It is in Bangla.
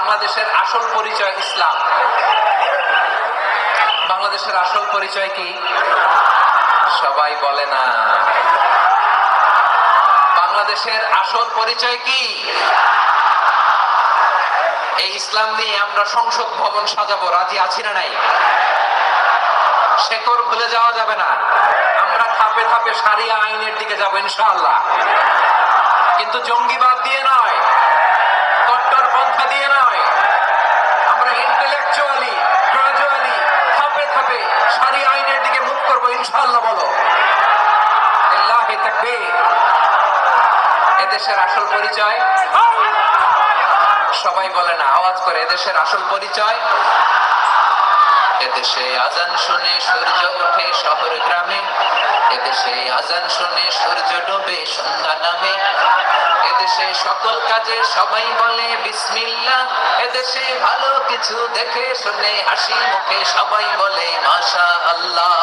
বাংলাদেশের আসল পরিচয় ইসলাম। বাংলাদেশের আসল পরিচয় কি? সবাই বলে না। বাংলাদেশের আসল পরিচয় কি? এই ইসলাম নিয়ে আমরা সংসদ ভবন সাজাবো, রাজি আছি না নাই? শেকড় ভুলে যাওয়া যাবে না। আমরা ধাপে ধাপে শারিয়া আইনের দিকে যাবো ইনশাআল্লাহ, কিন্তু জঙ্গিবাদ দিয়ে নয়, কট্টর পন্থা দিয়ে নয়। আমরা ইন্টেলেকচুয়ালি গ্রাজুয়ালি ধাপে ধাপে শারিয়া আইনের দিকে মুখ করবো ইনশাআল্লাহ। বলো আল্লাহু তাকবীর। এদেশের আসল পরিচয় সবাই বলে না, আওয়াজ করে। এদেশের আসল পরিচয়, এদেশে আজান শুনে সূর্য ওঠে শহর গ্রামে, এদেশে আজান শুনে সূর্য ডোবে সন্ধ্যা নামে, এদেশে সকল কাজে সবাই বলে বিসমিল্লাহ, এদেশে ভালো কিছু দেখে শুনে হাসি মুখে সবাই বলে মাশাআল্লাহ।